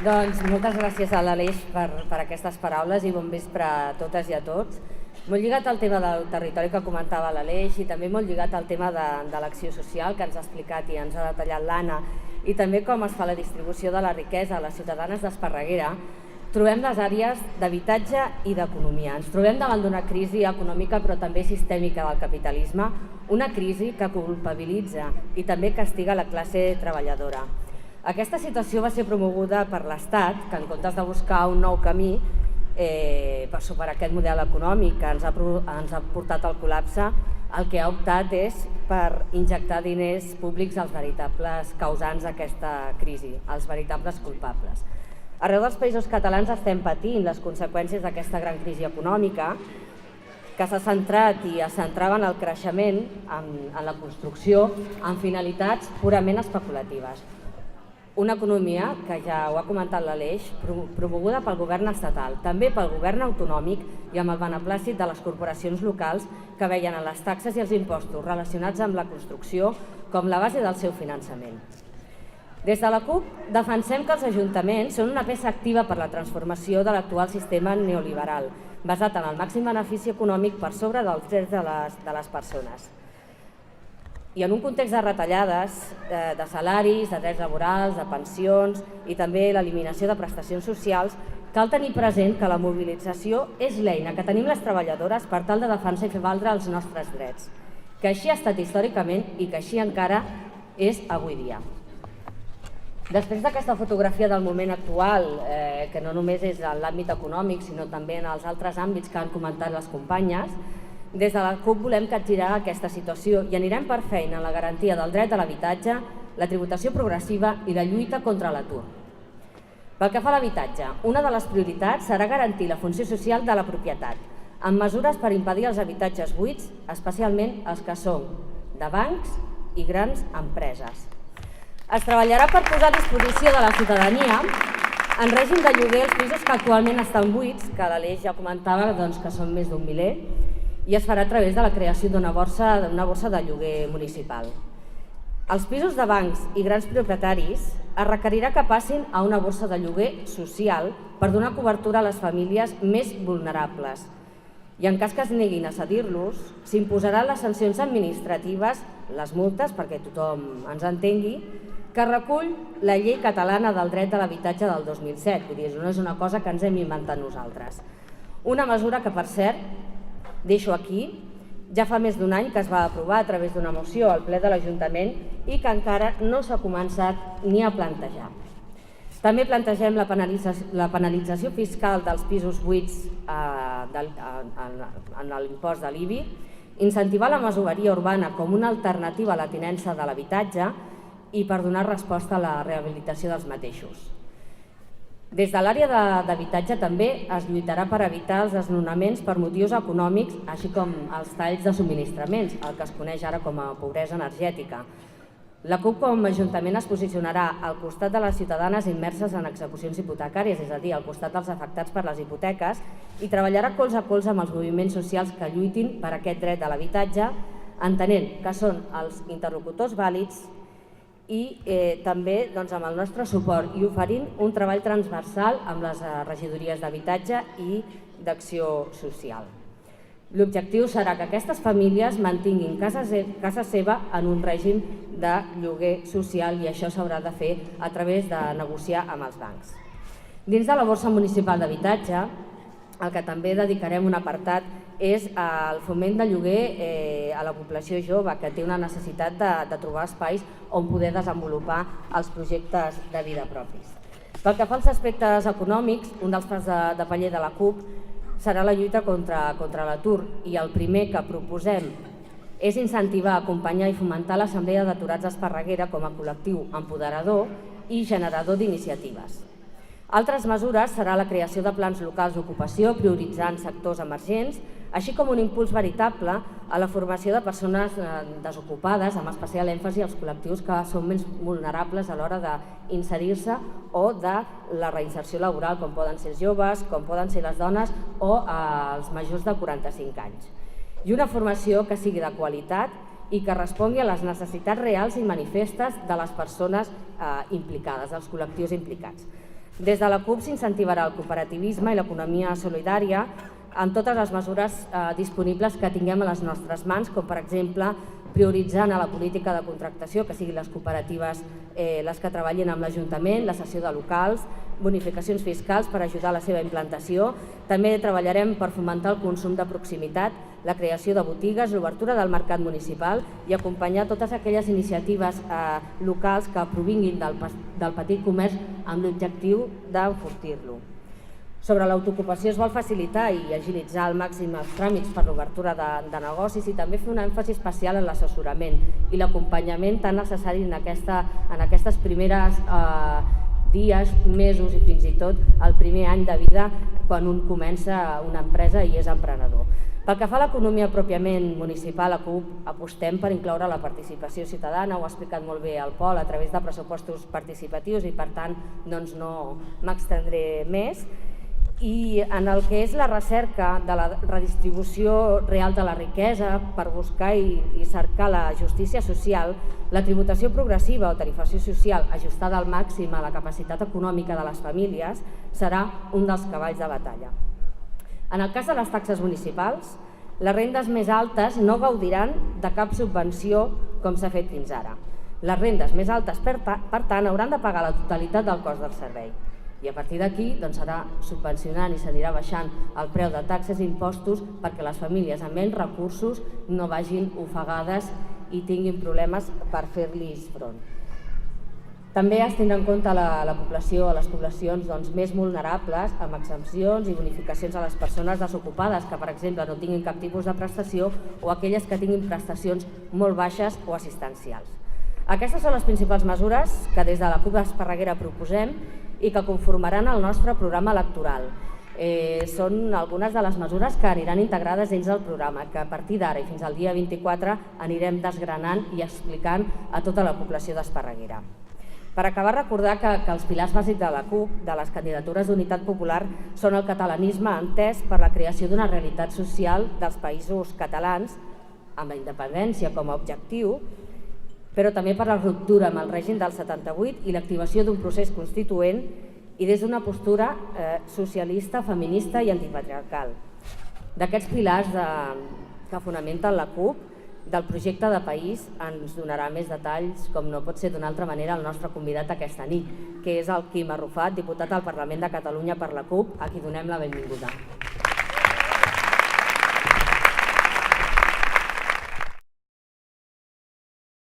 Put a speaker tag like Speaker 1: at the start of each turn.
Speaker 1: Doncs moltes gràcies a l'Aleix per aquestes paraules i bon vespre a totes i a tots. Molt lligat al tema del territori que comentava l'Aleix i també molt lligat al tema de l'acció social que ens ha explicat i ens ha detallat l'Anna i també com es fa la distribució de la riquesa a les ciutadanes d'Esparreguera, trobem les àrees d'habitatge i d'economia. Ens trobem davant d'una crisi econòmica però també sistèmica del capitalisme, una crisi que culpabilitza i també castiga la classe treballadora. Aquesta situació va ser promoguda per l'Estat, que en comptes de buscar un nou camí per superar aquest model econòmic que ens ha portat al col·lapse, el que ha optat és per injectar diners públics als veritables causants d'aquesta crisi, als veritables culpables. Arreu dels països catalans estem patint les conseqüències d'aquesta gran crisi econòmica que s'ha centrat i es centrava en el creixement, en la construcció, amb finalitats purament especulatives. Una economia que ja ho ha comentat l'Aleix, promoguda pel govern estatal, també pel govern autonòmic i amb el beneplàcit de les corporacions locals que veien en les taxes i els impostos relacionats amb la construcció com la base del seu finançament. Des de la CUP defensem que els ajuntaments són una peça activa per la transformació de l'actual sistema neoliberal, basat en el màxim benefici econòmic per sobre dels drets de les persones. I en un context de retallades, de salaris, de drets laborals, de pensions i també l'eliminació de prestacions socials, cal tenir present que la mobilització és l'eina que tenim les treballadores per tal de defensar i fer valdre els nostres drets, que així ha estat històricament i que així encara és avui dia. Després d'aquesta fotografia del moment actual, que no només és en l'àmbit econòmic, sinó també en els altres àmbits que han comentat les companyes, des de la CUP volem capgirar aquesta situació i anirem per feina en la garantia del dret a l'habitatge, la tributació progressiva i la lluita contra l'atur. Pel que fa a l'habitatge, una de les prioritats serà garantir la funció social de la propietat, amb mesures per impedir els habitatges buits, especialment els que són de bancs i grans empreses. Es treballarà per posar a disposició de la ciutadania en règim de lloguer els pisos que actualment estan buits, que l'Aleix ja comentava que són més d'un miler, i es farà a través de la creació d'una borsa de lloguer municipal. Els pisos de bancs i grans propietaris es requerirà que passin a una borsa de lloguer social per donar cobertura a les famílies més vulnerables. I en cas que es neguin a cedir-los, s'imposaran les sancions administratives, les multes, perquè tothom ens entengui, que recull la Llei Catalana del Dret de l'Habitatge del 2007. Vull dir, no és una cosa que ens hem inventat nosaltres. Una mesura que, per cert, deixo aquí, ja fa més d'un any que es va aprovar a través d'una moció al ple de l'Ajuntament i que encara no s'ha començat ni a plantejar. També plantegem la penalització fiscal dels pisos buits en l'impost de l'IBI, incentivar la masoveria urbana com una alternativa a la tinença de l'habitatge i per donar resposta a la rehabilitació dels mateixos. Des de l'àrea d'habitatge també es lluitarà per evitar els desnonaments per motius econòmics, així com els talls de subministraments, el que es coneix ara com a pobresa energètica. La CUP com a Ajuntament es posicionarà al costat de les ciutadanes immerses en execucions hipotecàries, és a dir, al costat dels afectats per les hipoteques, i treballarà colze a colze amb els moviments socials que lluitin per aquest dret de l'habitatge, entenent que són els interlocutors vàlids i també amb el nostre suport i oferint un treball transversal amb les regidories d'habitatge i d'acció social. L'objectiu serà que aquestes famílies mantinguin casa seva en un règim de lloguer social i això s'haurà de fer a través de negociar amb els bancs. Dins de la borsa municipal d'habitatge, el que també dedicarem un apartat és el foment de lloguer a la població jove, que té una necessitat de trobar espais on poder desenvolupar els projectes de vida propis. Pel que fa als aspectes econòmics, un dels plans de paller de la CUP serà la lluita contra l'atur i el primer que proposem és incentivar, acompanyar i fomentar l'Assemblea d'Aturats d'Esparreguera com a col·lectiu empoderador i generador d'iniciatives. Altres mesures serà la creació de plans locals d'ocupació prioritzant sectors emergents, així com un impuls veritable a la formació de persones desocupades, amb especial èmfasi als col·lectius que són més vulnerables a l'hora d'inserir-se o de la reinserció laboral, com poden ser els joves, com poden ser les dones o els majors de 45 anys. I una formació que sigui de qualitat i que respongui a les necessitats reals i manifestes de les persones implicades, dels col·lectius implicats. Des de la CUP s'incentivarà el cooperativisme i l'economia solidària amb totes les mesures disponibles que tinguem a les nostres mans, com per exemple prioritzant a la política de contractació, que siguin les cooperatives les que treballin amb l'Ajuntament, la cessió de locals, bonificacions fiscals per ajudar a la seva implantació. També treballarem per fomentar el consum de proximitat, la creació de botigues, l'obertura del mercat municipal i acompanyar totes aquelles iniciatives locals que provinguin del petit comerç amb l'objectiu d'enfortir-lo. Sobre l'autoocupació es vol facilitar i agilitzar al màxim els tràmits per l'obertura de negocis i també fer un èmfasi especial en l'assessorament i l'acompanyament tan necessari en aquestes primeres dies, mesos i fins i tot el primer any de vida quan un comença una empresa i és emprenedor. Pel que fa a l'economia pròpiament municipal, a CUP apostem per incloure la participació ciutadana, ho ha explicat molt bé el Pol, a través de pressupostos participatius i per tant no m'extendré més. I en el que és la recerca de la redistribució real de la riquesa per buscar i cercar la justícia social, la tributació progressiva o tarifació social ajustada al màxim a la capacitat econòmica de les famílies serà un dels cavalls de batalla. En el cas de les taxes municipals, les rendes més altes no gaudiran de cap subvenció com s'ha fet fins ara. Les rendes més altes, per tant, hauran de pagar la totalitat del cost del servei. I a partir d'aquí s'anirà subvencionant i s'anirà baixant el preu de taxes i impostos perquè les famílies amb menys recursos no vagin ofegades i tinguin problemes per fer-los front. També es tindrà en compte la població, les poblacions més vulnerables, amb exempcions i bonificacions a les persones desocupades que, per exemple, no tinguin cap tipus de prestació o aquelles que tinguin prestacions molt baixes o assistencials. Aquestes són les principals mesures que des de la CUP Esparreguera proposem i que conformaran el nostre programa electoral. Són algunes de les mesures que aniran integrades dins del programa, que a partir d'ara i fins al dia 24 anirem desgranant i explicant a tota la població d'Esparreguera. Per acabar, recordar que els pilars bàsics de la CUP, de les candidatures d'Unitat Popular, són el catalanisme entès per la creació d'una realitat social dels països catalans, amb la independència com a objectiu, però també per la ruptura amb el règim del 78 i l'activació d'un procés constituent i des d'una postura socialista, feminista i antipatriarcal. D'aquests pilars que fonamenten la CUP, del projecte de país ens donarà més detalls, com no pot ser d'una altra manera, el nostre convidat aquesta nit, que és el Quim Arrufat, diputat al Parlament de Catalunya per la CUP, a qui donem la benvinguda.